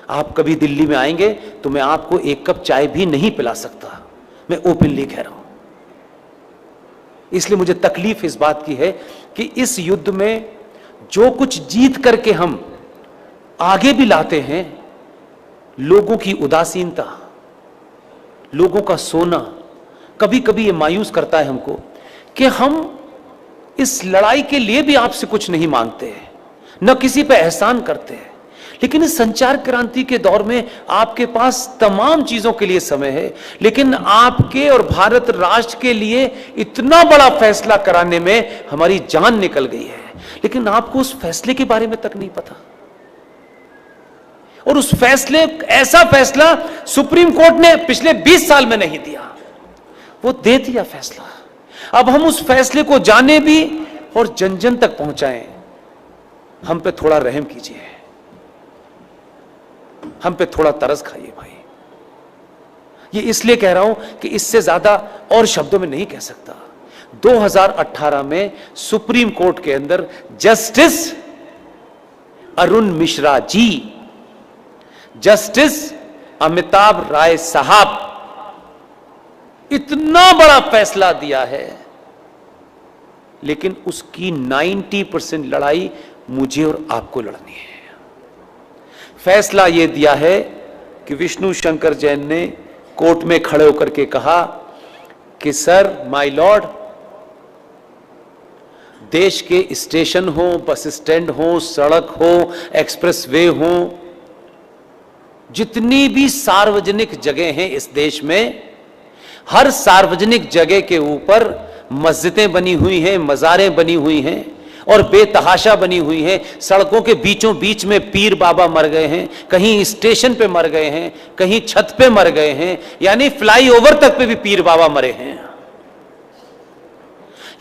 आप कभी दिल्ली में आएंगे तो मैं आपको एक कप चाय भी नहीं पिला सकता, मैं ओपनली कह रहा हूं। इसलिए मुझे तकलीफ इस बात की है कि इस युद्ध में जो कुछ जीत करके हम आगे भी लाते हैं, लोगों की उदासीनता, लोगों का सोना, कभी कभी ये मायूस करता है हमको कि हम इस लड़ाई के लिए भी आपसे कुछ नहीं मांगते हैं, न किसी पे एहसान करते हैं। लेकिन इस संचार क्रांति के दौर में आपके पास तमाम चीजों के लिए समय है, लेकिन आपके और भारत राष्ट्र के लिए इतना बड़ा फैसला कराने में हमारी जान निकल गई है, लेकिन आपको उस फैसले के बारे में तक नहीं पता। और उस फैसले, ऐसा फैसला सुप्रीम कोर्ट ने पिछले 20 साल में नहीं दिया, वो दे दिया फैसला। अब हम उस फैसले को जाने भी और जन जन तक पहुंचाएं। हम पे थोड़ा रहम कीजिए, हम पे थोड़ा तरस खाइए भाई। ये इसलिए कह रहा हूं कि इससे ज्यादा और शब्दों में नहीं कह सकता। 2018 में सुप्रीम कोर्ट के अंदर जस्टिस अरुण मिश्रा जी, जस्टिस अमिताभ राय साहब इतना बड़ा फैसला दिया है, लेकिन उसकी 90% लड़ाई मुझे और आपको लड़नी है। फैसला यह दिया है कि विष्णु शंकर जैन ने कोर्ट में खड़े होकर के कहा कि सर, माय लॉर्ड, देश के स्टेशन हो, बस स्टैंड हो, सड़क हो, एक्सप्रेसवे हो, जितनी भी सार्वजनिक जगह हैं इस देश में, हर सार्वजनिक जगह के ऊपर मस्जिदें बनी हुई हैं, मज़ारें बनी हुई हैं और बेतहाशा बनी हुई हैं। सड़कों के बीचों बीच में पीर बाबा मर गए हैं, कहीं स्टेशन पे मर गए हैं, कहीं छत पे मर गए हैं, यानी फ्लाईओवर तक पे भी पीर बाबा मरे हैं।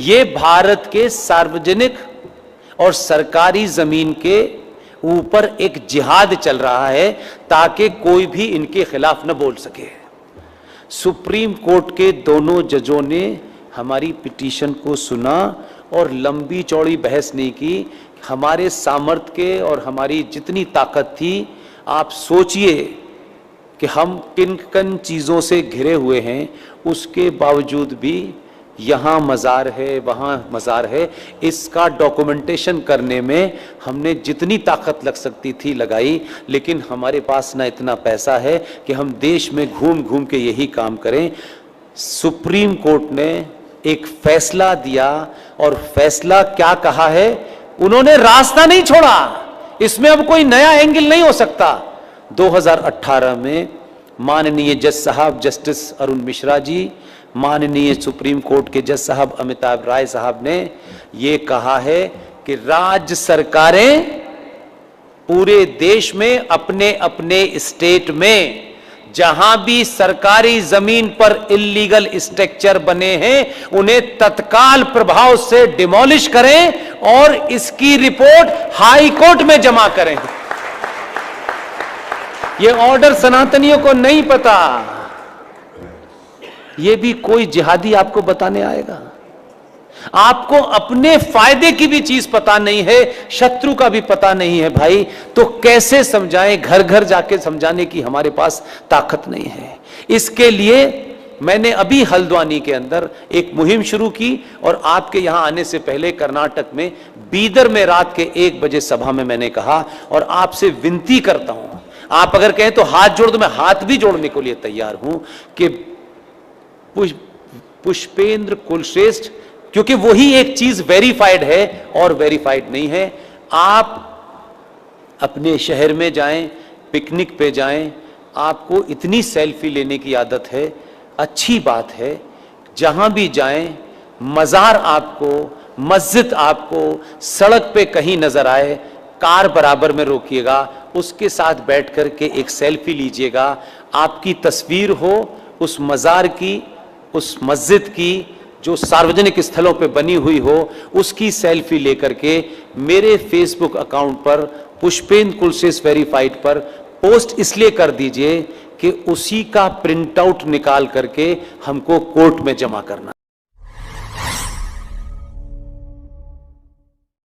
ये भारत के सार्वजनिक और सरकारी जमीन के ऊपर एक जिहाद चल रहा है ताकि कोई भी इनके खिलाफ न बोल सके। सुप्रीम कोर्ट के दोनों जजों ने हमारी पिटीशन को सुना और लंबी चौड़ी बहस नहीं की। हमारे सामर्थ्य के और हमारी जितनी ताकत थी, आप सोचिए कि हम किन किन चीज़ों से घिरे हुए हैं, उसके बावजूद भी यहाँ मज़ार है, वहाँ मज़ार है, इसका डॉक्यूमेंटेशन करने में हमने जितनी ताकत लग सकती थी लगाई। लेकिन हमारे पास ना इतना पैसा है कि हम देश में घूम घूम के यही काम करें। सुप्रीम कोर्ट ने एक फैसला दिया और फैसला क्या कहा है, उन्होंने रास्ता नहीं छोड़ा, इसमें अब कोई नया एंगल नहीं हो सकता। 2018 में माननीय जज साहब जस्टिस अरुण मिश्रा जी, माननीय सुप्रीम कोर्ट के जज साहब अमिताभ राय साहब ने ये कहा है कि राज्य सरकारें पूरे देश में अपने अपने स्टेट में जहां भी सरकारी जमीन पर इल्लीगल स्ट्रक्चर बने हैं, उन्हें तत्काल प्रभाव से डिमोलिश करें और इसकी रिपोर्ट हाई कोर्ट में जमा करें। यह ऑर्डर सनातनियों को नहीं पता, यह भी कोई जिहादी आपको बताने आएगा। आपको अपने फायदे की भी चीज पता नहीं है, शत्रु का भी पता नहीं है भाई, तो कैसे समझाएं? घर घर जाके समझाने की हमारे पास ताकत नहीं है। इसके लिए मैंने अभी हल्द्वानी के अंदर एक मुहिम शुरू की और आपके यहां आने से पहले कर्नाटक में बीदर में रात के 1 बजे सभा में मैंने कहा, और आपसे विनती करता हूं, आप अगर कहें तो हाथ जोड़ दो, मैं हाथ भी जोड़ने के लिए तैयार हूं कि पुष्पेंद्र कुलश्रेष्ठ, क्योंकि वही एक चीज वेरीफाइड है और वेरीफाइड नहीं है। आप अपने शहर में जाएं, पिकनिक पे जाएं, आपको इतनी सेल्फी लेने की आदत है, अच्छी बात है। जहां भी जाएं, मज़ार आपको, मस्जिद आपको सड़क पे कहीं नजर आए, कार बराबर में रोकिएगा, उसके साथ बैठ कर के एक सेल्फी लीजिएगा। आपकी तस्वीर हो उस मज़ार की, उस मस्जिद की जो सार्वजनिक स्थलों पे बनी हुई हो, उसकी सेल्फी लेकर के मेरे फेसबुक अकाउंट पर पुष्पेंद्र कुलश्रेष्ठ वेरीफाइड पर पोस्ट इसलिए कर दीजिए कि उसी का प्रिंट आउट निकाल करके हमको कोर्ट में जमा करना।